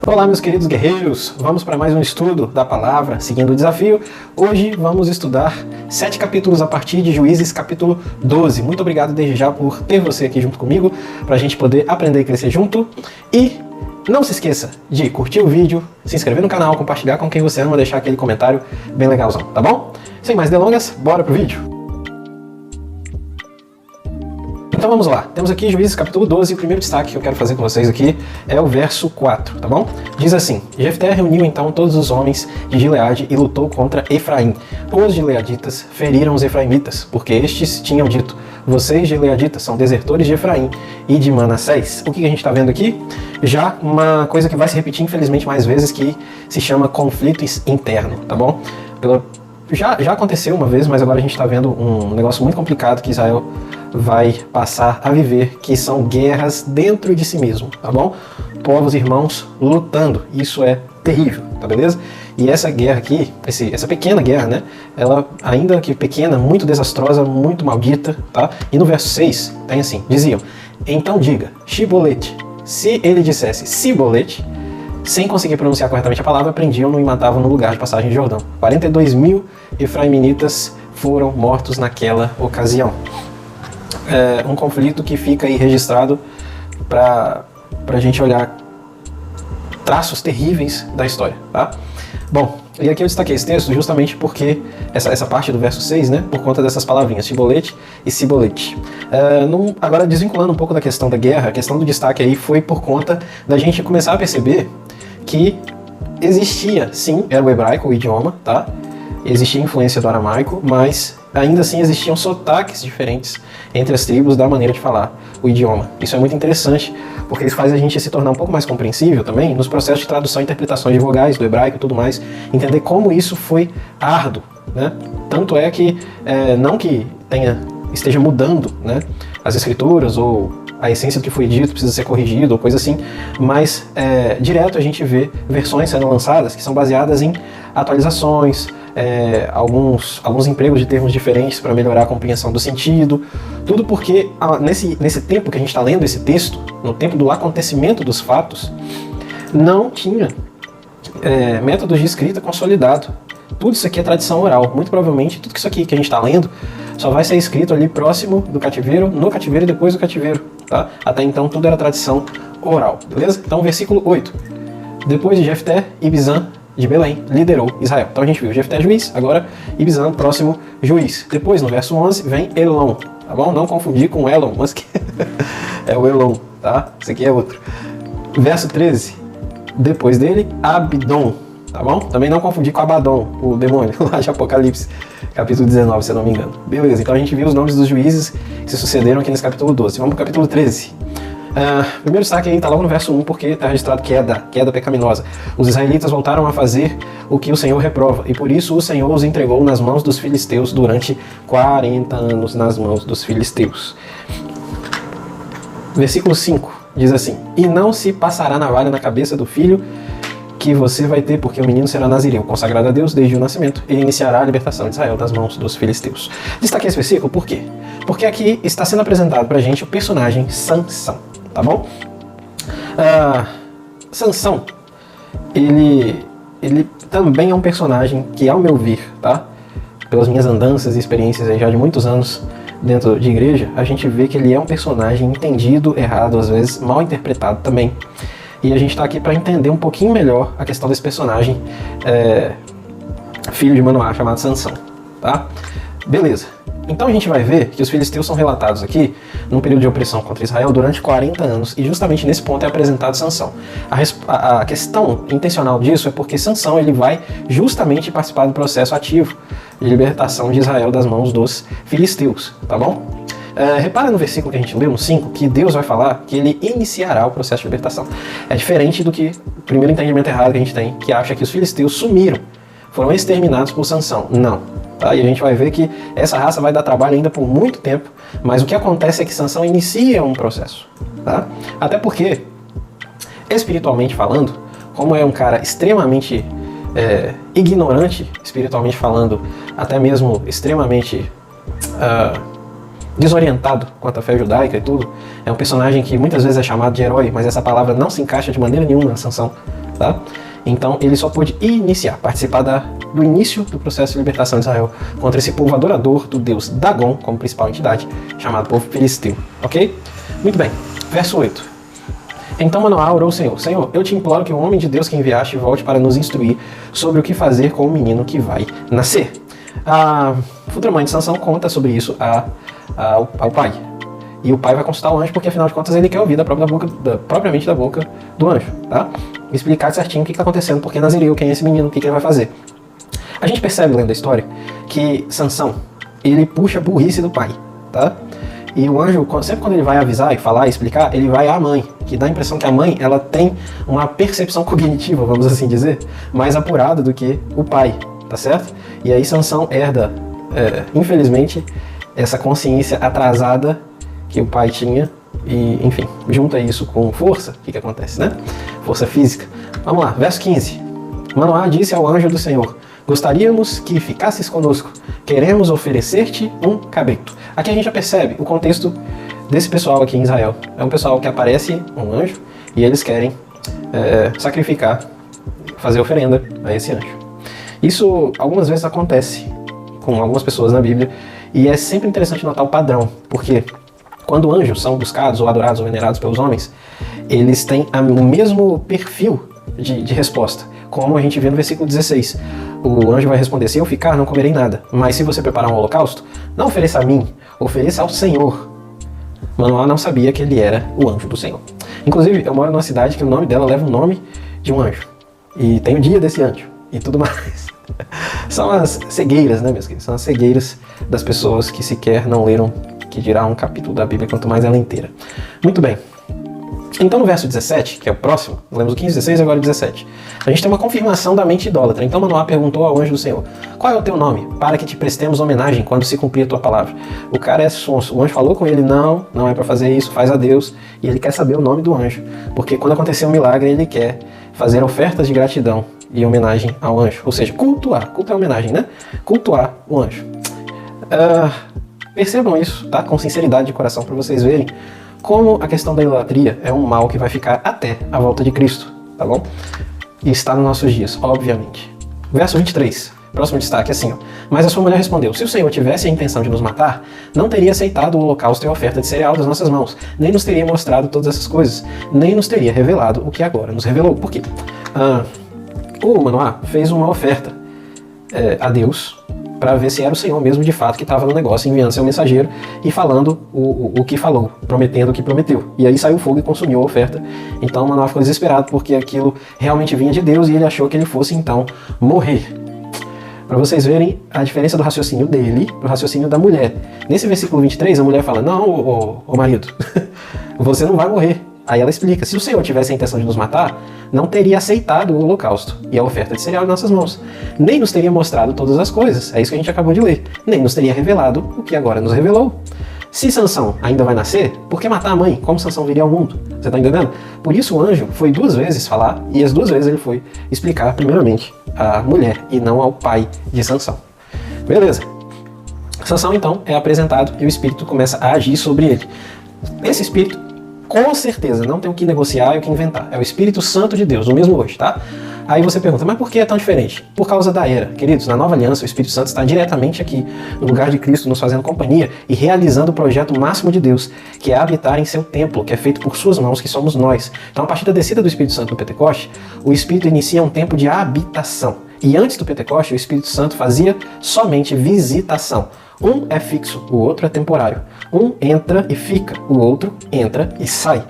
Olá, meus queridos guerreiros, vamos para mais um estudo da palavra, seguindo o desafio. Hoje vamos estudar 7 capítulos a partir de Juízes capítulo 12. Muito obrigado desde já por ter você aqui junto comigo, para a gente poder aprender e crescer junto. E não se esqueça de curtir o vídeo, se inscrever no canal, compartilhar com quem você ama, deixar aquele comentário bem legalzão, tá bom? Sem mais delongas, bora pro vídeo! Então vamos lá, temos aqui Juízes capítulo 12, e o primeiro destaque que eu quero fazer com vocês aqui é o verso 4, tá bom? Diz assim: Jefté reuniu então todos os homens de Gileade e lutou contra Efraim. Os gileaditas feriram os efraimitas, porque estes tinham dito: vocês gileaditas são desertores de Efraim e de Manassés. O que a gente está vendo aqui? Já uma coisa que vai se repetir infelizmente mais vezes, que se chama conflito interno, tá bom? Já aconteceu uma vez, mas agora a gente está vendo um negócio muito complicado que Israel vai passar a viver, que são guerras dentro de si mesmo, tá bom? Povos irmãos lutando, isso é terrível, tá beleza? E essa guerra aqui, essa pequena guerra, né? Ela, ainda que pequena, muito desastrosa, muito maldita, tá? E no verso 6 tem assim, diziam: então diga, Shibolete. Se ele dissesse Sibolete, sem conseguir pronunciar corretamente a palavra, prendiam-no e matavam no lugar de passagem de Jordão. 42.000 efraiminitas foram mortos naquela ocasião. É um conflito que fica aí registrado para a gente olhar traços terríveis da história, tá? Bom, e aqui eu destaquei esse texto justamente porque essa parte do verso 6, né, por conta dessas palavrinhas, Shibolete e Sibolete. Agora, desvinculando um pouco da questão da guerra, a questão do destaque aí foi por conta da gente começar a perceber que existia, sim, era o hebraico, o idioma, tá? Existia influência do aramaico, mas ainda assim existiam sotaques diferentes entre as tribos da maneira de falar o idioma. Isso é muito interessante, porque isso faz a gente se tornar um pouco mais compreensível também nos processos de tradução e interpretação de vogais do hebraico e tudo mais, entender como isso foi árduo, né? Tanto é que, não que esteja mudando, né, as escrituras ou a essência do que foi dito precisa ser corrigido ou coisa assim, mas direto a gente vê versões sendo lançadas que são baseadas em atualizações, alguns empregos de termos diferentes para melhorar a compreensão do sentido, tudo porque nesse tempo que a gente está lendo esse texto, no tempo do acontecimento dos fatos, não tinha métodos de escrita consolidado. Tudo isso aqui é tradição oral. Muito provavelmente tudo isso aqui que a gente está lendo só vai ser escrito ali próximo do cativeiro, no cativeiro e depois do cativeiro, tá? Até então tudo era tradição oral, beleza? Então versículo 8. Depois de Jefté, Ibzan de Belém liderou Israel. Então a gente viu Jefté juiz, agora Ibzan próximo juiz. Depois no verso 11 vem Elon, tá bom? Não confundir com Elon Musk. É o Elon, tá? Esse aqui é outro. Verso 13. Depois dele, Abdon, tá bom? Também não confundir com Abaddon, o demônio, lá de Apocalipse, capítulo 19, se eu não me engano. Beleza, então a gente viu os nomes dos juízes que se sucederam aqui nesse capítulo 12. Vamos para o capítulo 13. Primeiro destaque aí está logo no verso 1, porque está registrado queda pecaminosa. Os israelitas voltaram a fazer o que o Senhor reprova, e por isso o Senhor os entregou nas mãos dos filisteus durante 40 anos nas mãos dos filisteus. Versículo 5 diz assim: e não se passará navalha na cabeça do filho que você vai ter, porque o menino será nazireu, consagrado a Deus desde o nascimento. Ele iniciará a libertação de Israel das mãos dos filisteus. Destaquei esse versículo por quê? Porque aqui está sendo apresentado pra gente o personagem Sansão, tá bom? Sansão, ele também é um personagem que, ao meu ver, tá? Pelas minhas andanças e experiências aí já de muitos anos dentro de igreja, a gente vê que ele é um personagem entendido errado, às vezes mal interpretado também. E a gente está aqui para entender um pouquinho melhor a questão desse personagem filho de Manoá, chamado Sansão, tá? Beleza. Então a gente vai ver que os filisteus são relatados aqui num período de opressão contra Israel durante 40 anos, e justamente nesse ponto é apresentado Sansão. A questão intencional disso é porque Sansão ele vai justamente participar do processo ativo de libertação de Israel das mãos dos filisteus, tá bom? Repara no versículo que a gente leu, no 5, que Deus vai falar que ele iniciará o processo de libertação. É diferente do que o primeiro entendimento errado que a gente tem, que acha que os filisteus sumiram, foram exterminados por Sansão. Não. Tá? E a gente vai ver que essa raça vai dar trabalho ainda por muito tempo, mas o que acontece é que Sansão inicia um processo. Tá? Até porque, espiritualmente falando, como é um cara extremamente ignorante, espiritualmente falando, até mesmo extremamente desorientado quanto à fé judaica e tudo, é um personagem que muitas vezes é chamado de herói, mas essa palavra não se encaixa de maneira nenhuma na Sansão, tá? Então ele só pôde participar do início do processo de libertação de Israel contra esse povo adorador do deus Dagon como principal entidade, chamado povo filisteu, ok? Muito bem, verso 8. Então Manoá orou ao Senhor: Senhor, eu te imploro que o homem de Deus que enviaste volte para nos instruir sobre o que fazer com o menino que vai nascer. A futura mãe de Sansão conta sobre isso ao pai. E o pai vai consultar o anjo porque, afinal de contas, ele quer ouvir propriamente da boca do anjo, tá? Explicar certinho o que está acontecendo, por que Nazireu, quem é esse menino, o que ele vai fazer. A gente percebe, lendo a história, que Sansão, ele puxa a burrice do pai, tá? E o anjo, sempre quando ele vai avisar e falar, explicar, ele vai à mãe, que dá a impressão que a mãe, ela tem uma percepção cognitiva, vamos assim dizer, mais apurada do que o pai, tá certo? E aí Sansão herda, infelizmente, essa consciência atrasada que o pai tinha e, enfim, junta isso com força, o que acontece, né? Força física. Vamos lá, verso 15. Manoá disse ao anjo do Senhor: gostaríamos que ficasses conosco, queremos oferecer-te um cabrito. Aqui a gente já percebe o contexto desse pessoal aqui em Israel. É um pessoal que aparece um anjo e eles querem sacrificar, fazer oferenda a esse anjo. Isso algumas vezes acontece com algumas pessoas na Bíblia e é sempre interessante notar o padrão, porque quando anjos são buscados ou adorados ou venerados pelos homens, eles têm o mesmo perfil de resposta, como a gente vê no versículo 16. O anjo vai responder: se eu ficar, não comerei nada, mas se você preparar um holocausto, não ofereça a mim, ofereça ao Senhor. Manoá não sabia que ele era o anjo do Senhor. Inclusive, eu moro numa cidade que o nome dela leva o nome de um anjo, e tem o dia desse anjo, e tudo mais. São as cegueiras, né, meus queridos? São as cegueiras das pessoas que sequer não leram, que dirá um capítulo da Bíblia, quanto mais ela inteira. Muito bem. Então no verso 17, que é o próximo, lemos o 15, 16 e agora o 17. A gente tem uma confirmação da mente idólatra. Então Manoá perguntou ao anjo do Senhor: qual é o teu nome, para que te prestemos homenagem quando se cumprir a tua palavra? O cara é sonso. O anjo falou com ele: não é para fazer isso, faz a Deus. E ele quer saber o nome do anjo, porque quando acontecer um milagre, ele quer fazer ofertas de gratidão e homenagem ao anjo. Ou seja, cultuar. Culto é homenagem, né? Cultuar o anjo. Percebam isso, tá? Com sinceridade de coração, para vocês verem como a questão da idolatria é um mal que vai ficar até a volta de Cristo, tá bom? E está nos nossos dias, obviamente. Verso 23, próximo destaque, assim, ó. Mas a sua mulher respondeu: se o Senhor tivesse a intenção de nos matar, não teria aceitado o holocausto e a oferta de cereal das nossas mãos, nem nos teria mostrado todas essas coisas, nem nos teria revelado o que agora nos revelou. Por quê? O Manoá fez uma oferta a Deus para ver se era o Senhor mesmo de fato que estava no negócio, enviando seu mensageiro e falando o que falou, prometendo o que prometeu. E aí saiu fogo e consumiu a oferta. Então Manoá ficou desesperado porque aquilo realmente vinha de Deus e ele achou que ele fosse então morrer. Para vocês verem a diferença do raciocínio dele pro raciocínio da mulher. Nesse versículo 23 a mulher fala: não, ô marido, você não vai morrer. Aí ela explica: se o Senhor tivesse a intenção de nos matar, não teria aceitado o holocausto e a oferta de cereal em nossas mãos, nem nos teria mostrado todas as coisas, é isso que a gente acabou de ler, nem nos teria revelado o que agora nos revelou. Se Sansão ainda vai nascer, por que matar a mãe? Como Sansão viria ao mundo? Você está entendendo? Por isso o anjo foi 2 vezes falar, e as 2 vezes ele foi explicar primeiramente à mulher e não ao pai de Sansão. Beleza. Sansão então é apresentado e o espírito começa a agir sobre ele. Esse espírito, com certeza, não tem o que negociar e o que inventar. É o Espírito Santo de Deus, o mesmo hoje, tá? Aí você pergunta: mas por que é tão diferente? Por causa da era. Queridos, na Nova Aliança, o Espírito Santo está diretamente aqui, no lugar de Cristo, nos fazendo companhia e realizando o projeto máximo de Deus, que é habitar em seu templo, que é feito por suas mãos, que somos nós. Então, a partir da descida do Espírito Santo no Pentecoste, o Espírito inicia um tempo de habitação. E antes do Pentecoste, o Espírito Santo fazia somente visitação. Um é fixo, o outro é temporário. Um entra e fica, o outro entra e sai.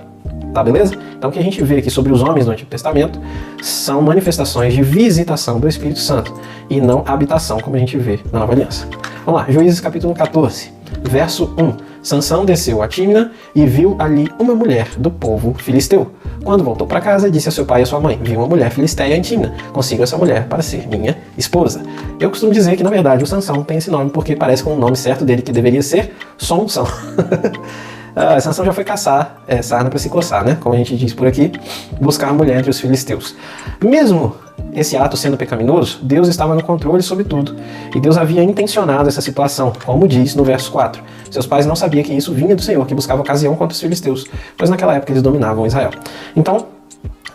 Tá, beleza? Então o que a gente vê aqui sobre os homens no Antigo Testamento são manifestações de visitação do Espírito Santo e não habitação, como a gente vê na Nova Aliança. Vamos lá, Juízes capítulo 14, verso 1. Sansão desceu a Tímina e viu ali uma mulher do povo filisteu. Quando voltou para casa, disse a seu pai e a sua mãe: vi uma mulher filisteia em Tímina, consigo essa mulher para ser minha esposa. Eu costumo dizer que, na verdade, o Sansão tem esse nome porque parece com o nome certo dele, que deveria ser Sonsão. Sansão já foi caçar sarna para se coçar, né? Como a gente diz por aqui, buscar a mulher entre os filisteus. Mesmo esse ato sendo pecaminoso, Deus estava no controle sobre tudo. E Deus havia intencionado essa situação, como diz no verso 4. Seus pais não sabiam que isso vinha do Senhor, que buscava ocasião contra os filisteus, pois naquela época eles dominavam Israel. Então,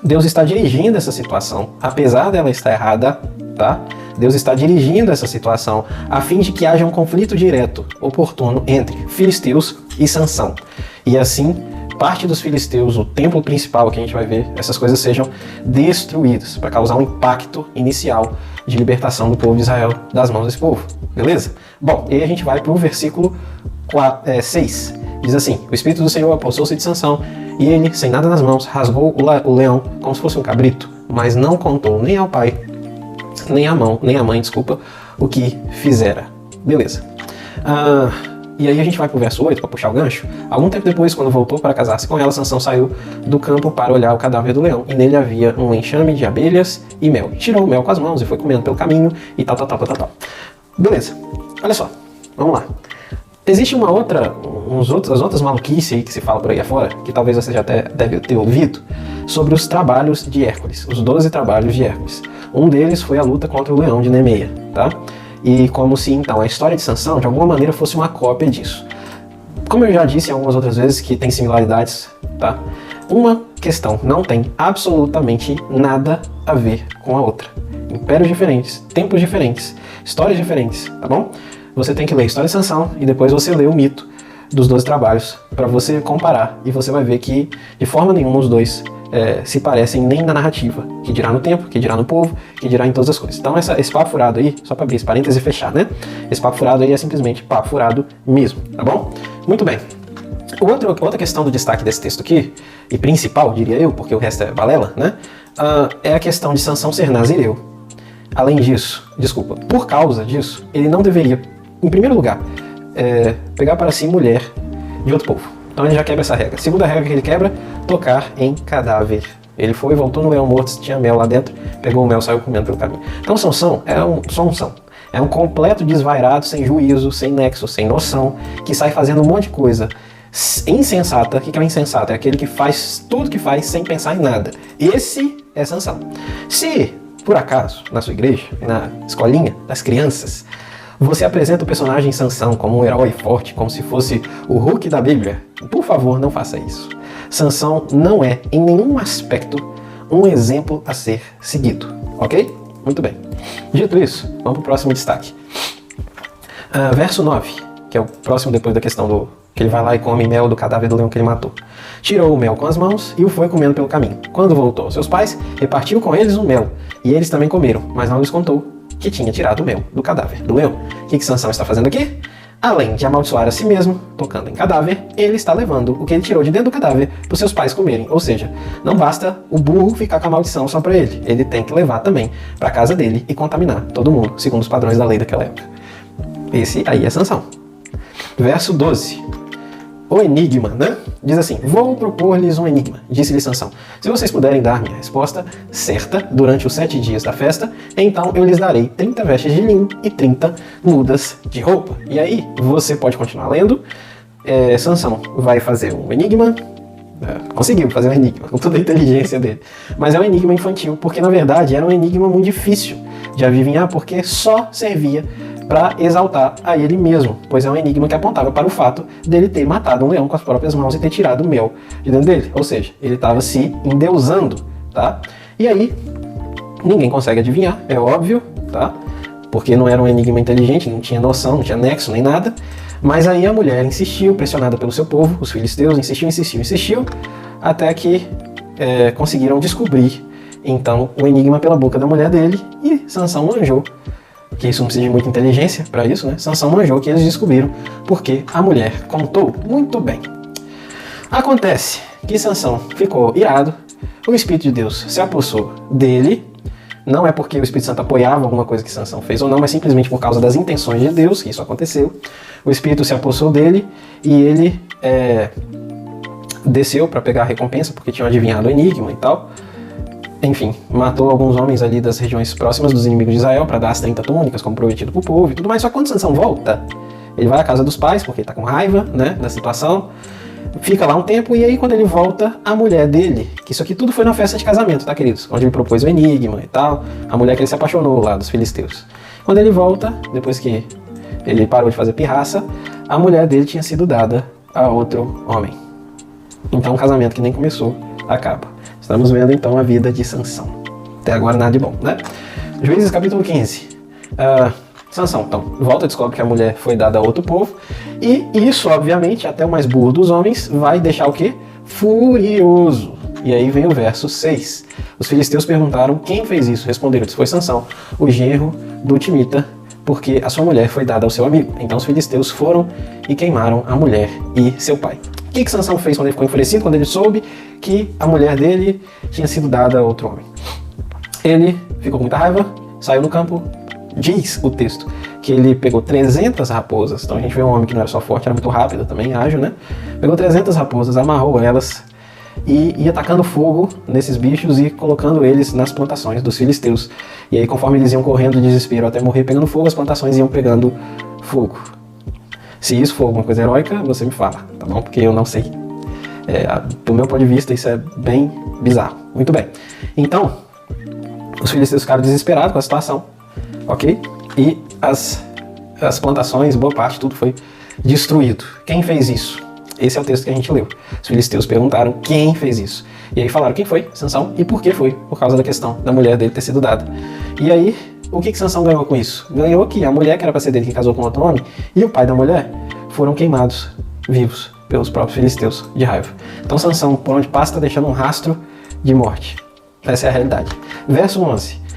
Deus está dirigindo essa situação, apesar dela estar errada, tá? Deus está dirigindo essa situação a fim de que haja um conflito direto, oportuno, entre filisteus e Sansão. E assim, parte dos filisteus, o templo principal que a gente vai ver, essas coisas sejam destruídas, para causar um impacto inicial de libertação do povo de Israel das mãos desse povo. Beleza? Bom, e aí a gente vai para o versículo 6. Diz assim: o Espírito do Senhor apossou-se de Sansão, e ele, sem nada nas mãos, rasgou o leão como se fosse um cabrito, mas não contou nem ao pai, nem à mãe, o que fizera. Beleza. E aí a gente vai pro verso 8 para puxar o gancho. Algum tempo depois, quando voltou para casar-se com ela, Sansão saiu do campo para olhar o cadáver do leão, e nele havia um enxame de abelhas e mel. Tirou o mel com as mãos e foi comendo pelo caminho e tal. Beleza. Olha só. Vamos lá. Existe as outras maluquices aí que se fala por aí afora, que talvez você já até deve ter ouvido, sobre os trabalhos de Hércules, os 12 trabalhos de Hércules. Um deles foi a luta contra o leão de Nemeia, tá? E como se, então, a história de Sansão, de alguma maneira, fosse uma cópia disso. Como eu já disse algumas outras vezes que tem similaridades, tá? Uma questão não tem absolutamente nada a ver com a outra. Impérios diferentes, tempos diferentes, histórias diferentes, tá bom? Você tem que ler a história de Sansão e depois você lê o mito dos 12 trabalhos para você comparar, e você vai ver que de forma nenhuma os dois se parecem nem na narrativa, que dirá no tempo, que dirá no povo, que dirá em todas as coisas. Então esse papo furado aí, só para abrir esse parênteses e fechar, né? Esse papo furado aí é simplesmente papo furado mesmo, tá bom? Muito bem. Outra questão do destaque desse texto aqui, e principal, diria eu, porque o resto é balela, né? É a questão de Sansão ser nazireu. Além disso, por causa disso, ele não deveria, em primeiro lugar, pegar para si mulher de outro povo. Então ele já quebra essa regra. Segunda regra que ele quebra: tocar em cadáver. Ele foi, voltou no leão morto, tinha mel lá dentro, pegou o mel, saiu comendo pelo caminho. Então Sansão é um completo desvairado, sem juízo, sem nexo, sem noção, que sai fazendo um monte de coisa insensata. O que é o insensato? É aquele que faz tudo que faz sem pensar em nada. Esse é Sansão. Se, por acaso, na sua igreja, na escolinha das crianças, você apresenta o personagem Sansão como um herói forte, como se fosse o Hulk da Bíblia, por favor, não faça isso. Sansão não é, em nenhum aspecto, um exemplo a ser seguido, ok? Muito bem. Dito isso, vamos para o próximo destaque. Verso 9, que é o próximo depois da questão do que ele vai lá e come mel do cadáver do leão que ele matou. Tirou o mel com as mãos e o foi comendo pelo caminho. Quando voltou aos seus pais, repartiu com eles o mel, e eles também comeram, mas não lhes contou que tinha tirado o mel do cadáver do leão. O que Sansão está fazendo aqui? Além de amaldiçoar a si mesmo, tocando em cadáver, ele está levando o que ele tirou de dentro do cadáver para os seus pais comerem. Ou seja, não basta o burro ficar com a maldição só para ele. Ele tem que levar também para a casa dele e contaminar todo mundo, segundo os padrões da lei daquela época. Esse aí é Sansão. Verso 12. O enigma, né? Diz assim: vou propor-lhes um enigma, disse-lhe Sansão. Se vocês puderem dar-me a resposta certa durante os 7 dias da festa, então eu lhes darei 30 vestes de linho e 30 mudas de roupa. E aí, você pode continuar lendo. Sansão vai fazer um enigma. Conseguiu fazer um enigma, com toda a inteligência dele. Mas é um enigma infantil, porque na verdade era um enigma muito difícil de adivinhar, porque só servia para exaltar a ele mesmo, pois é um enigma que apontava para o fato dele ter matado um leão com as próprias mãos e ter tirado o mel de dentro dele. Ou seja, ele estava se endeusando, tá? E aí, ninguém consegue adivinhar, é óbvio, tá? Porque não era um enigma inteligente, não tinha noção, não tinha nexo, nem nada. Mas aí a mulher insistiu, pressionada pelo seu povo, os filisteus, insistiu, até que conseguiram descobrir, então, o enigma pela boca da mulher dele, e Sansão manjou, que isso não precisa de muita inteligência para isso, né? Sansão manjou que eles descobriram, porque a mulher contou muito bem. Acontece que Sansão ficou irado, o Espírito de Deus se apossou dele. Não é porque o Espírito Santo apoiava alguma coisa que Sansão fez ou não, mas simplesmente por causa das intenções de Deus que isso aconteceu. O Espírito se apossou dele e ele desceu para pegar a recompensa, porque tinham adivinhado o enigma e tal. Enfim, matou alguns homens ali das regiões próximas dos inimigos de Israel para dar as 30 túnicas, como prometido para o povo e tudo mais. Só que quando Sansão volta, ele vai à casa dos pais, porque ele está com raiva, né, da situação. Fica lá um tempo e aí quando ele volta, a mulher dele, que isso aqui tudo foi na festa de casamento, tá, queridos? Onde ele propôs o enigma e tal, a mulher que ele se apaixonou lá dos filisteus. Quando ele volta, depois que ele parou de fazer pirraça, a mulher dele tinha sido dada a outro homem. Então um casamento que nem começou, acaba. Estamos vendo então a vida de Sansão. Até agora nada de bom, né? Juízes capítulo 15. Sansão, então, volta e descobre que a mulher foi dada a outro povo. E isso, obviamente, até o mais burro dos homens, vai deixar o quê? Furioso. E aí vem o verso 6. Os filisteus perguntaram quem fez isso. Responderam, foi Sansão, o genro do Timita, porque a sua mulher foi dada ao seu amigo. Então os filisteus foram e queimaram a mulher e seu pai. O que Sansão fez quando ele ficou enfurecido, quando ele soube que a mulher dele tinha sido dada a outro homem? Ele ficou com muita raiva, saiu no campo. Diz o texto que ele pegou 300 raposas. Então a gente vê um homem que não era só forte, era muito rápido também, ágil, né? Pegou 300 raposas, amarrou elas e ia tacando fogo nesses bichos e colocando eles nas plantações dos filisteus. E aí, conforme eles iam correndo de desespero até morrer pegando fogo, as plantações iam pegando fogo. Se isso for alguma coisa heróica, você me fala, tá bom? Porque eu não sei. Do meu ponto de vista, isso é bem bizarro. Muito bem. Então, os filisteus ficaram desesperados com a situação. Ok? E as plantações, boa parte, tudo foi destruído. Quem fez isso? Esse é o texto que a gente leu. Os filisteus perguntaram quem fez isso. E aí falaram quem foi? Sansão. E por que foi? Por causa da questão da mulher dele ter sido dada. E aí, o que Sansão ganhou com isso? Ganhou que a mulher que era para ser dele, que casou com outro homem, e o pai da mulher foram queimados vivos pelos próprios filisteus de raiva. Então Sansão, por onde passa, está deixando um rastro de morte. Essa é a realidade. Verso 11.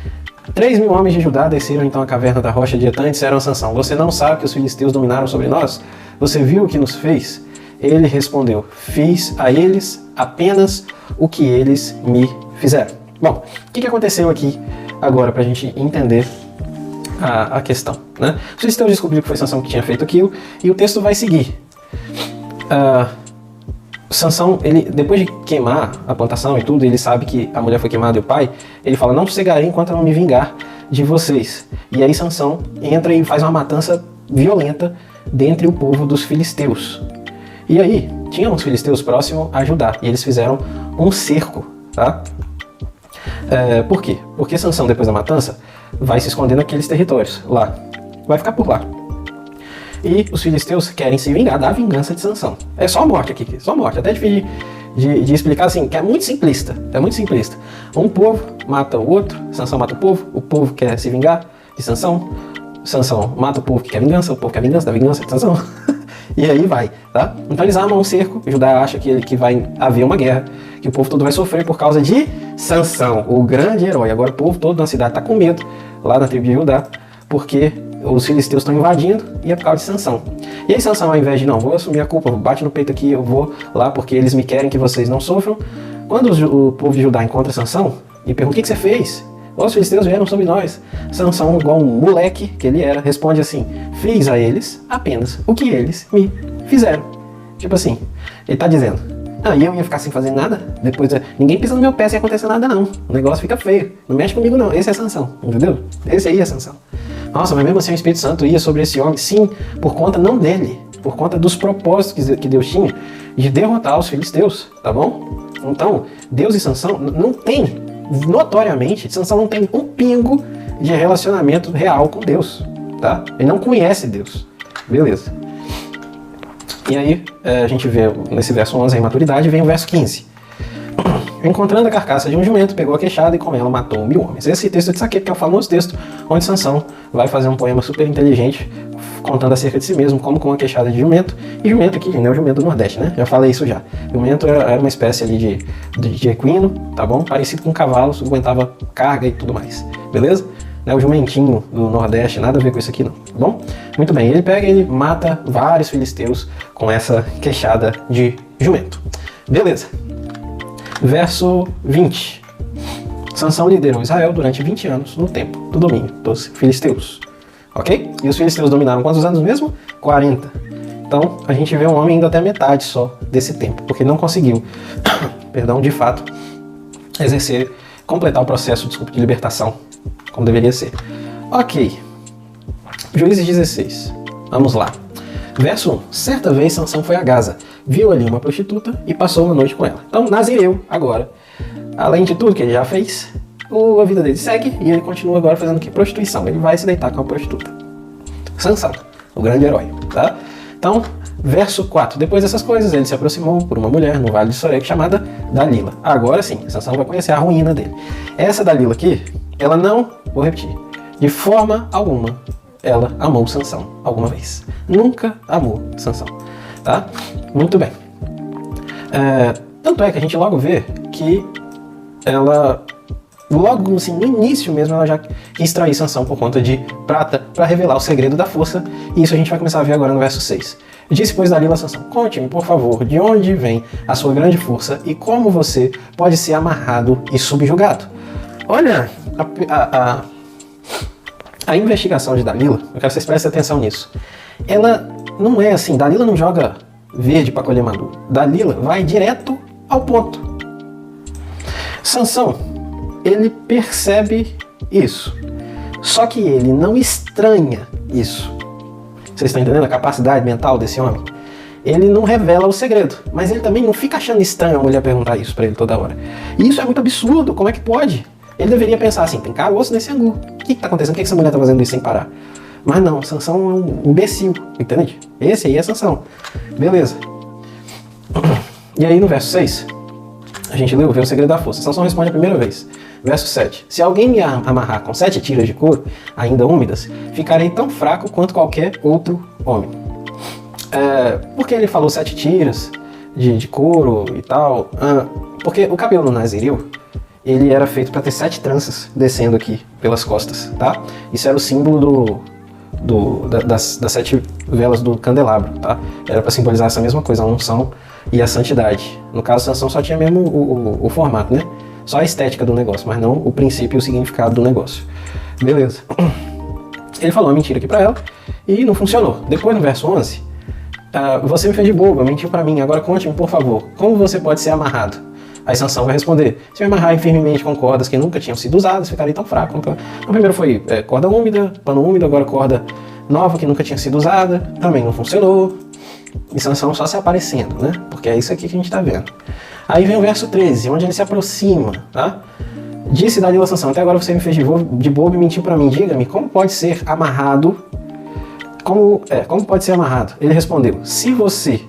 3.000 homens de Judá desceram então à caverna da rocha de Etã e disseram a Sansão: você não sabe que os filisteus dominaram sobre nós? Você viu o que nos fez? Ele respondeu: fiz a eles apenas o que eles me fizeram. Bom, o que aconteceu aqui agora para a gente entender a questão, né? Os filisteus descobriram que foi Sansão que tinha feito aquilo e o texto vai seguir. Sansão, ele, depois de queimar a plantação e tudo, ele sabe que a mulher foi queimada e o pai, ele fala: não sossegarei enquanto eu não me vingar de vocês. E aí Sansão entra e faz uma matança violenta dentre o povo dos filisteus. E aí, tinha uns filisteus próximos a ajudar, e eles fizeram um cerco, tá? Por quê? Porque Sansão, depois da matança, vai se esconder naqueles territórios, lá. Vai ficar por lá. E os filisteus querem se vingar da vingança de Sansão. É só morte aqui, só morte. Até difícil de explicar assim, que é muito simplista. É muito simplista. Um povo mata o outro, Sansão mata o povo quer se vingar de Sansão. Sansão mata o povo que quer vingança, o povo quer vingança da vingança de Sansão. E aí vai, tá? Então eles armam um cerco, Judá acha que vai haver uma guerra, que o povo todo vai sofrer por causa de Sansão, o grande herói. Agora o povo todo na cidade está com medo, lá na tribo de Judá, porque os filisteus estão invadindo e é por causa de Sansão. E aí Sansão, ao invés de, não, vou assumir a culpa, bate no peito aqui, eu vou lá porque eles me querem que vocês não sofram. Quando o povo de Judá encontra Sansão e pergunta: o que você fez? Os filisteus vieram sobre nós. Sansão, igual um moleque que ele era, responde assim: fiz a eles apenas o que eles me fizeram. Tipo assim, ele tá dizendo: e eu ia ficar sem fazer nada? Depois, ninguém pisa no meu pé sem acontecer nada não. O negócio fica feio. Não mexe comigo não. Esse é Sansão, entendeu? Esse aí é Sansão. Nossa, mas mesmo assim o Espírito Santo ia sobre esse homem? Sim, por conta não dele, por conta dos propósitos que Deus tinha de derrotar os filisteus, tá bom? Então, Deus e Sansão não tem, notoriamente, Sansão não tem um pingo de relacionamento real com Deus, tá? Ele não conhece Deus. Beleza. E aí, a gente vê nesse verso 11 a imaturidade, vem o verso 15. Encontrando a carcaça de um jumento, pegou a queixada e com ela matou 1.000 homens. Esse texto de Saquete, que é o famoso texto onde Sansão vai fazer um poema super inteligente, contando acerca de si mesmo, como com a queixada de jumento. E jumento aqui, né, o jumento do Nordeste, né? Já falei isso já. Jumento era uma espécie ali de equino, tá bom? Parecido com um cavalo, aguentava carga e tudo mais. Beleza? O jumentinho do Nordeste, nada a ver com isso aqui não, tá bom? Muito bem, ele pega e ele mata vários filisteus com essa queixada de jumento. Beleza. Verso 20. Sansão liderou Israel durante 20 anos no tempo do domínio dos filisteus. Ok? E os filisteus dominaram quantos anos mesmo? 40. Então, a gente vê um homem indo até metade só desse tempo, porque ele não conseguiu, perdão, de fato, completar o processo, de libertação, como deveria ser. Ok. Juízes 16. Vamos lá. Verso 1. Certa vez Sansão foi a Gaza, viu ali uma prostituta e passou uma noite com ela. Então, Nazireu, agora, além de tudo que ele já fez, a vida dele segue e ele continua agora fazendo o que? Prostituição. Ele vai se deitar com a prostituta. Sansão, o grande herói, tá? Então, Verso 4. Depois dessas coisas, ele se aproximou por uma mulher no vale de Sorek chamada Dalila. Agora sim, Sansão vai conhecer a ruína dele. Essa Dalila aqui, ela não, vou repetir, de forma alguma, ela amou Sansão alguma vez. Nunca amou Sansão, tá? Muito bem. Tanto é que a gente logo vê que ela, logo assim, no início mesmo, ela já quis trair Sansão por conta de prata para revelar o segredo da força. E isso a gente vai começar a ver agora no verso 6. Disse, pois, Dalila a Sansão: conte-me, por favor, de onde vem a sua grande força e como você pode ser amarrado e subjugado. Olha a investigação de Dalila, eu quero que vocês prestem atenção nisso. Ela não é assim, Dalila não joga verde para colher maduro. Dalila vai direto ao ponto. Sansão, ele percebe isso, só que ele não estranha isso. Vocês estão entendendo a capacidade mental desse homem? Ele não revela o segredo, mas ele também não fica achando estranho a mulher perguntar isso pra ele toda hora. E isso é muito absurdo, como é que pode? Ele deveria pensar assim, tem caroço nesse angu. O que tá acontecendo? Por que essa mulher tá fazendo isso sem parar? Mas não, Sansão é um imbecil, entende? Esse aí é Sansão. Beleza. E aí no verso 6, a gente vê o segredo da força. Sansão responde a primeira vez. Verso 7. Se alguém me amarrar com 7 tiras de couro, ainda úmidas, ficarei tão fraco quanto qualquer outro homem. Por que ele falou 7 tiras de couro e tal? Porque o cabelo do nazireu, ele era feito para ter 7 tranças descendo aqui pelas costas, tá? Isso era o símbolo das 7 velas do candelabro, tá? Era para simbolizar essa mesma coisa, a unção e a santidade. No caso, Sansão só tinha mesmo o formato, né? Só a estética do negócio, mas não o princípio e o significado do negócio. Beleza. Ele falou uma mentira aqui pra ela e não funcionou. Depois, no verso 11, você me fez de boba, mentiu pra mim, agora conte-me, por favor, como você pode ser amarrado? Aí Sansão vai responder: se me amarrarem firmemente com cordas que nunca tinham sido usadas, ficarei tão fraco. Então, primeiro foi corda úmida, pano úmido, agora corda nova que nunca tinha sido usada, também não funcionou. E Sansão só se aparecendo, né? Porque é isso aqui que a gente tá vendo. Aí vem o verso 13, onde ele se aproxima, tá? Disse Dalila a Sansão: até agora você me fez de bobo e mentiu pra mim. Diga-me, como pode ser amarrado? Como pode ser amarrado? Ele respondeu: se você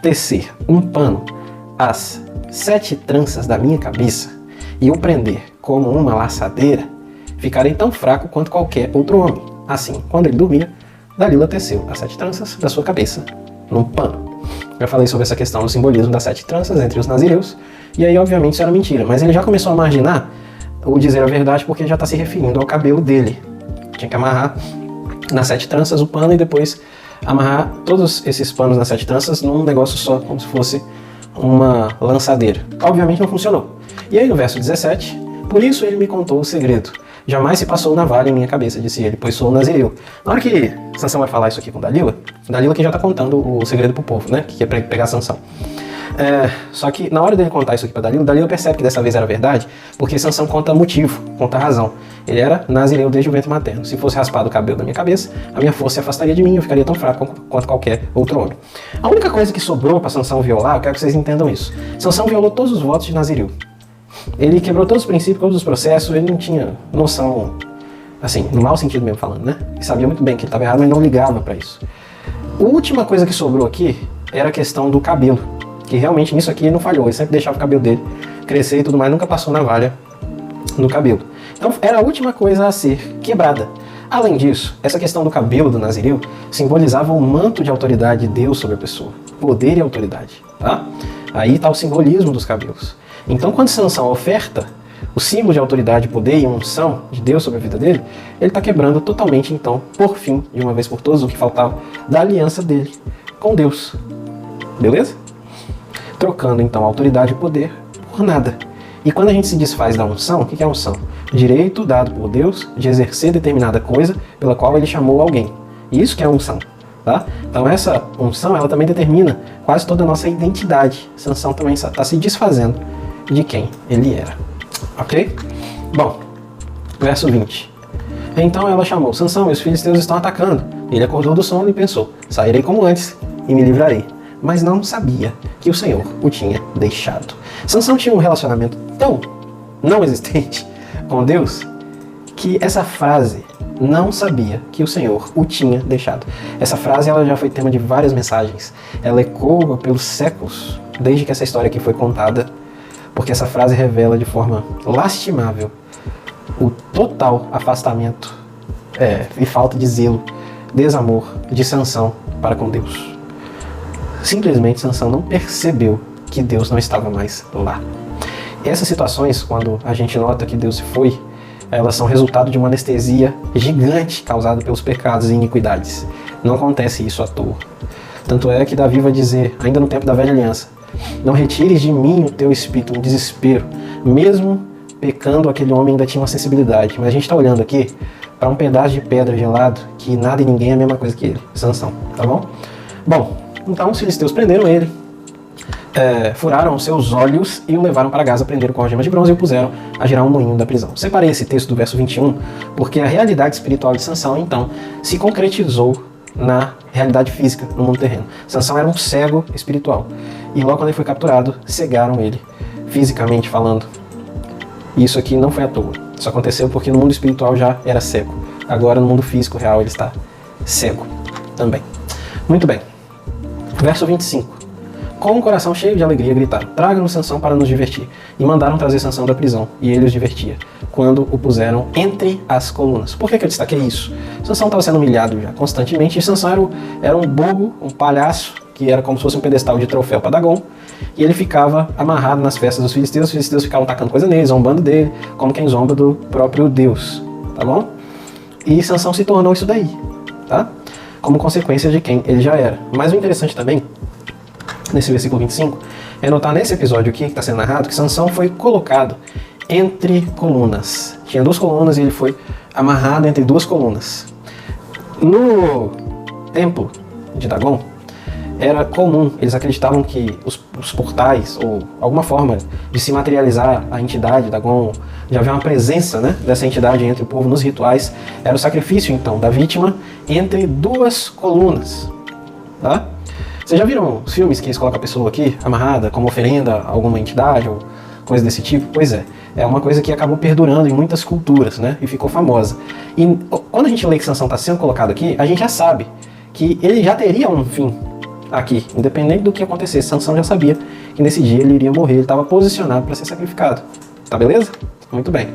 tecer um pano às 7 tranças da minha cabeça e o prender como uma laçadeira, ficarei tão fraco quanto qualquer outro homem. Assim, quando ele dormia, Dalila teceu as 7 tranças da sua cabeça num pano. Já falei sobre essa questão do simbolismo das 7 tranças entre os nazireus, e aí obviamente isso era mentira, mas ele já começou a marginar o dizer a verdade porque ele já está se referindo ao cabelo dele. Tinha que amarrar nas 7 tranças o pano e depois amarrar todos esses panos nas 7 tranças num negócio só, como se fosse uma lançadeira. Obviamente não funcionou. E aí no verso 17, por isso ele me contou o segredo. Jamais se passou navalha em minha cabeça, disse ele, pois sou nazireu. Na hora que Sansão vai falar isso aqui com Dalila que já está contando o segredo pro povo, né? Que é para pegar Sansão. Só que na hora dele contar isso aqui para Dalila percebe que dessa vez era verdade, porque Sansão conta motivo, conta razão. Ele era nazireu desde o ventre materno. Se fosse raspado o cabelo da minha cabeça, a minha força se afastaria de mim, eu ficaria tão fraco quanto qualquer outro homem. A única coisa que sobrou para Sansão violar, eu quero que vocês entendam isso. Sansão violou todos os votos de nazireu. Ele quebrou todos os princípios, todos os processos, ele não tinha noção, assim, no mau sentido mesmo falando, né? Ele sabia muito bem que ele estava errado, mas não ligava para isso. A última coisa que sobrou aqui era a questão do cabelo, que realmente nisso aqui ele não falhou, ele sempre deixava o cabelo dele crescer e tudo mais, nunca passou navalha no cabelo. Então era a última coisa a ser quebrada. Além disso, essa questão do cabelo do nazireu simbolizava o manto de autoridade de Deus sobre a pessoa, poder e autoridade, tá? Aí está o simbolismo dos cabelos. Então, quando Sansão oferta o símbolo de autoridade, poder e unção de Deus sobre a vida dele, ele está quebrando totalmente, então, por fim, de uma vez por todas, o que faltava da aliança dele com Deus. Beleza? Trocando, então, autoridade e poder por nada. E quando a gente se desfaz da unção, o que é unção? Direito dado por Deus de exercer determinada coisa pela qual ele chamou alguém. Isso que é unção. Tá? Então essa unção, ela também determina quase toda a nossa identidade. Sansão também está se desfazendo de quem ele era. Ok? Bom, verso 20. Então ela chamou: Sansão, meus filhos teus estão atacando. Ele acordou do sono e pensou: sairei como antes e me livrarei. Mas não sabia que o Senhor o tinha deixado. Sansão tinha um relacionamento tão não existente com Deus que essa frase não sabia que o Senhor o tinha deixado. Essa frase ela já foi tema de várias mensagens. Ela ecoa pelos séculos, desde que essa história aqui foi contada, porque essa frase revela de forma lastimável o total afastamento e falta de zelo, desamor de Sansão para com Deus. Simplesmente Sansão não percebeu que Deus não estava mais lá. Essas situações, quando a gente nota que Deus se foi, elas são resultado de uma anestesia gigante causada pelos pecados e iniquidades. Não acontece isso à toa. Tanto é que Davi vai dizer, ainda no tempo da velha aliança, não retires de mim o teu espírito, um desespero. Mesmo pecando, aquele homem ainda tinha uma sensibilidade. Mas a gente está olhando aqui para um pedaço de pedra gelado que nada e ninguém é a mesma coisa que ele, Sansão, tá bom? Bom, então os filisteus prenderam ele, furaram os seus olhos e o levaram para Gaza, prenderam com algemas de bronze e o puseram a girar um moinho da prisão. Separei esse texto do verso 21 porque a realidade espiritual de Sansão, então, se concretizou na realidade física, no mundo terreno. Sansão era um cego espiritual. E logo quando ele foi capturado, cegaram ele, fisicamente falando. E isso aqui não foi à toa. Isso aconteceu porque no mundo espiritual já era cego. Agora no mundo físico real ele está cego também. Muito bem. Verso 25. Com um coração cheio de alegria gritaram, tragam-nos Sansão para nos divertir. E mandaram trazer Sansão da prisão, e ele os divertia, quando o puseram entre as colunas. Por que eu destaquei isso? Sansão estava sendo humilhado já constantemente, e Sansão era um bobo, um palhaço, que era como se fosse um pedestal de troféu para Dagon, e ele ficava amarrado nas festas dos filisteus, os filisteus ficavam tacando coisa nele, zombando dele, como quem zomba do próprio Deus, tá bom? E Sansão se tornou isso daí, tá? Como consequência de quem ele já era. Mas o interessante também, nesse versículo 25, é notar nesse episódio aqui que está sendo narrado que Sansão foi colocado entre colunas. Tinha duas colunas e ele foi amarrado entre duas colunas. No templo de Dagon, era comum, eles acreditavam que os portais, ou alguma forma de se materializar a entidade Dagon, de haver uma presença, né, dessa entidade entre o povo nos rituais, era o sacrifício então da vítima entre duas colunas, tá? Vocês já viram os filmes que eles colocam a pessoa aqui, amarrada, como oferenda a alguma entidade ou coisa desse tipo? Pois é uma coisa que acabou perdurando em muitas culturas, né? E ficou famosa. E quando a gente lê que Sansão está sendo colocado aqui, a gente já sabe que ele já teria um fim aqui, independente do que acontecesse. Sansão já sabia que nesse dia ele iria morrer, ele estava posicionado para ser sacrificado. Tá beleza? Muito bem.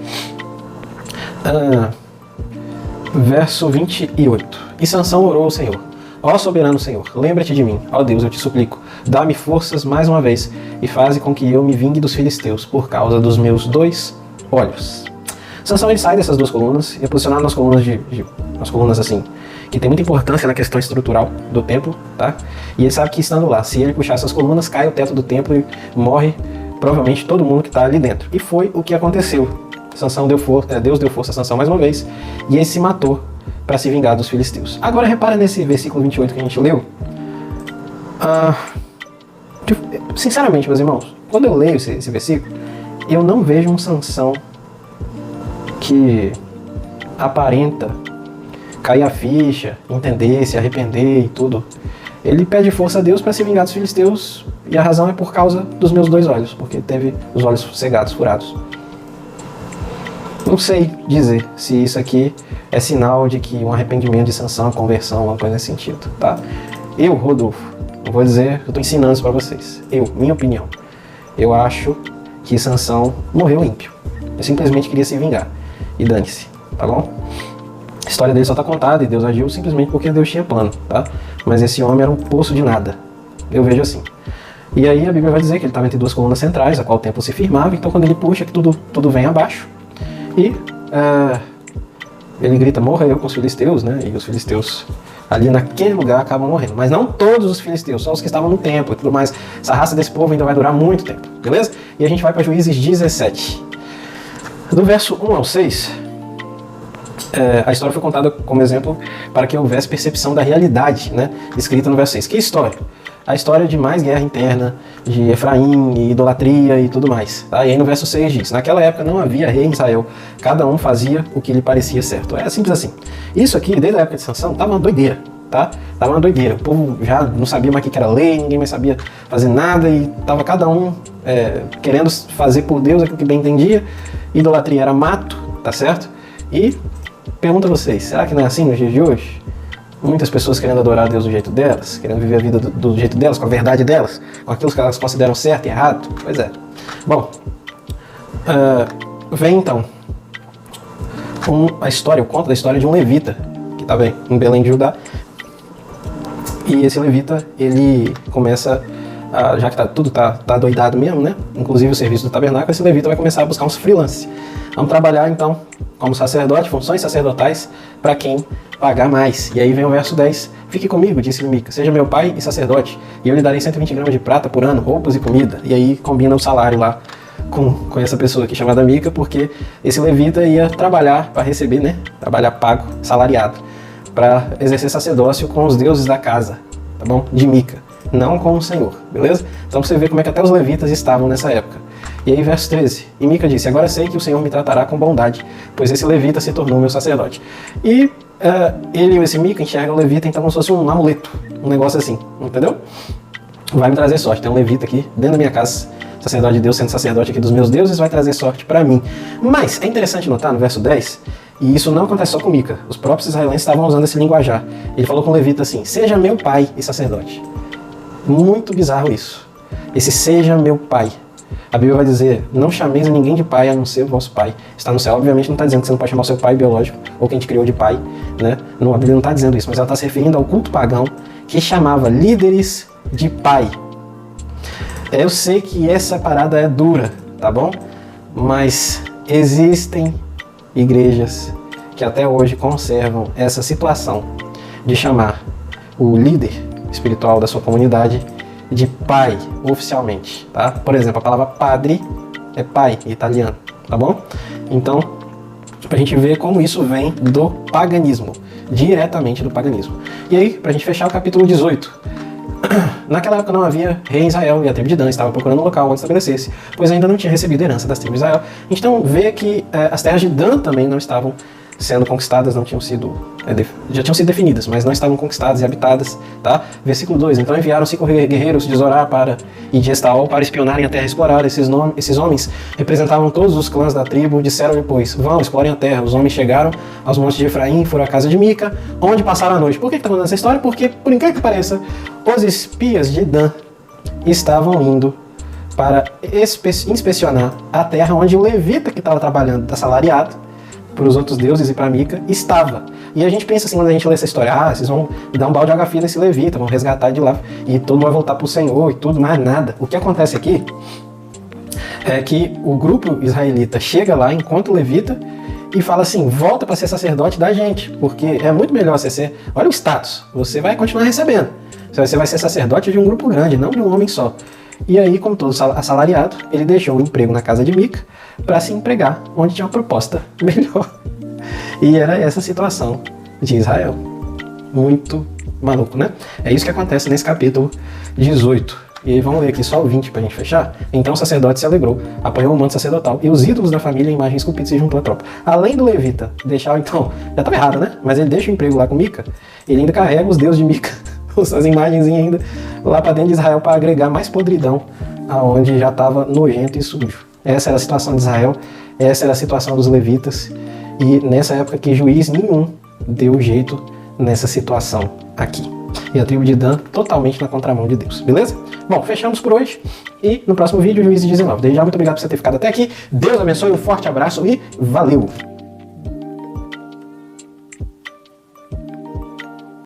Verso 28. E Sansão orou ao Senhor. Ó soberano Senhor, lembra-te de mim, ó Deus, eu te suplico, dá-me forças mais uma vez e faze com que eu me vingue dos filisteus por causa dos meus 2 olhos. Sansão ele sai dessas duas colunas e é posicionado nas colunas nas colunas assim, que tem muita importância na questão estrutural do templo, tá? E ele sabe que estando lá, se ele puxar essas colunas, cai o teto do templo e morre provavelmente todo mundo que está ali dentro. E foi o que aconteceu. Deus deu força a Sansão mais uma vez e ele se matou para se vingar dos filisteus. Agora repara nesse versículo 28 que a gente leu. Sinceramente, meus irmãos, quando eu leio esse versículo, eu não vejo um Sansão que aparenta cair a ficha, entender, se arrepender e tudo. Ele pede força a Deus para se vingar dos filisteus e a razão é por causa dos meus 2 olhos, porque teve os olhos cegados, furados. Não sei dizer se isso aqui é sinal de que um arrependimento de Sansão, conversão, uma coisa nesse sentido, tá? Eu, Rodolfo, não vou dizer, eu estou ensinando isso para vocês. Minha opinião, eu acho que Sansão morreu ímpio. Eu simplesmente queria se vingar. E dane-se, tá bom? A história dele só está contada e Deus agiu simplesmente porque Deus tinha plano, tá? Mas esse homem era um poço de nada. Eu vejo assim. E aí a Bíblia vai dizer que ele estava entre duas colunas centrais, a qual o templo se firmava, então quando ele puxa, que tudo vem abaixo. E ele grita, morreu com os filisteus, né? E os filisteus ali naquele lugar acabam morrendo. Mas não todos os filisteus, só os que estavam no templo e tudo mais. Essa raça desse povo ainda vai durar muito tempo, beleza? E a gente vai para Juízes 17. Do verso 1 ao 6, a história foi contada como exemplo para que houvesse percepção da realidade, né? Escrita no verso 6. Que história? A história de mais guerra interna, de Efraim, e idolatria e tudo mais. Tá? E aí no verso 6 diz, naquela época não havia rei em Israel, cada um fazia o que lhe parecia certo. É simples assim. Isso aqui, desde a época de Sansão, estava uma doideira. Tá? Tava uma doideira. O povo já não sabia mais o que era lei, ninguém mais sabia fazer nada e estava cada um querendo fazer por Deus aquilo que bem entendia. Idolatria era mato, tá certo? E pergunto a vocês, será que não é assim nos dias de hoje? Muitas pessoas querendo adorar a Deus do jeito delas, querendo viver a vida do jeito delas, com a verdade delas, com aquilo que elas consideram certo e errado. Pois é. Bom, vem então o conto da história de um levita, que estava em Belém de Judá. E esse levita, ele começa, já que tudo tá doidado mesmo, né? Inclusive o serviço do tabernáculo, esse levita vai começar a buscar uns freelance. Vamos trabalhar então como sacerdote, funções sacerdotais, para quem pagar mais. E aí vem o verso 10. Fique comigo, disse-lhe Mica, seja meu pai e sacerdote, e eu lhe darei 120 gramas de prata por ano, roupas e comida. E aí combina o salário lá com essa pessoa aqui chamada Mica, porque esse levita ia trabalhar para receber, né? Trabalhar pago, salariado, para exercer sacerdócio com os deuses da casa, tá bom? De Mica, não com o Senhor, beleza? Então você vê como é que até os levitas estavam nessa época. E aí verso 13, e Mica disse, agora sei que o Senhor me tratará com bondade, pois esse levita se tornou meu sacerdote. E esse Mica enxerga o levita então como se fosse um amuleto, um negócio assim, entendeu? Vai me trazer sorte, tem um levita aqui dentro da minha casa, sacerdote de Deus, sendo sacerdote aqui dos meus deuses, vai trazer sorte para mim. Mas é interessante notar no verso 10, e isso não acontece só com Mica, os próprios israelenses estavam usando esse linguajar. Ele falou com o levita assim, seja meu pai e sacerdote. Muito bizarro isso, esse seja meu pai. A Bíblia vai dizer, não chameis a ninguém de pai a não ser o vosso pai. Está no céu, obviamente não está dizendo que você não pode chamar o seu pai biológico, ou quem te criou de pai, né? Não, a Bíblia não está dizendo isso, mas ela está se referindo ao culto pagão que chamava líderes de pai. Eu sei que essa parada é dura, tá bom? Mas existem igrejas que até hoje conservam essa situação de chamar o líder espiritual da sua comunidade de pai, oficialmente, tá? Por exemplo, a palavra padre é pai em italiano, tá bom? Então, pra gente ver como isso vem do paganismo, diretamente do paganismo. E aí, pra gente fechar o capítulo 18, naquela época não havia rei em Israel e a tribo de Dan estava procurando um local onde estabelecesse, pois ainda não tinha recebido herança das tribos de Israel. Então vê que as terras de Dan também não estavam sendo conquistadas, não tinham sido, já tinham sido definidas, mas não estavam conquistadas e habitadas, tá? Versículo 2, então enviaram 5 guerreiros de Zorá e de Estaol para espionarem a terra explorada. Esses homens representavam todos os clãs da tribo, disseram depois, vão, explorem a terra. Os homens chegaram aos montes de Efraim, foram à casa de Mica, onde passaram a noite. Por que está contando essa história? Porque, por incrível que pareça, os espias de Dan estavam indo para inspecionar a terra onde o levita que estava trabalhando, assalariado, para os outros deuses e para Mica, estava. E a gente pensa assim, quando a gente lê essa história, vocês vão dar um balde de água fria nesse levita, vão resgatar de lá, e todo mundo vai voltar para o Senhor e tudo, mais nada. O que acontece aqui é que o grupo israelita chega lá, encontra o levita e fala assim, volta para ser sacerdote da gente, porque é muito melhor você ser, olha o status, você vai continuar recebendo, você vai ser sacerdote de um grupo grande, não de um homem só. E aí, como todo assalariado, ele deixou o emprego na casa de Mica para se empregar onde tinha uma proposta melhor. E era essa situação de Israel. Muito maluco, né? É isso que acontece nesse capítulo 18. E vamos ler aqui só o 20 para a gente fechar. Então o sacerdote se alegrou, apanhou o manto sacerdotal e os ídolos da família, imagens esculpidas, se juntou à tropa. Além do levita deixar, então, já estava errado, né? Mas ele deixa o emprego lá com Mica, ele ainda carrega os deuses de Mica, essas imagens ainda lá para dentro de Israel para agregar mais podridão aonde já estava nojento e sujo. Essa era a situação de Israel, essa era a situação dos levitas, e nessa época que juiz nenhum deu jeito nessa situação aqui. E a tribo de Dan totalmente na contramão de Deus, beleza? Bom, fechamos por hoje e no próximo vídeo, Juízes 19. Desde já, muito obrigado por você ter ficado até aqui. Deus abençoe, um forte abraço e valeu!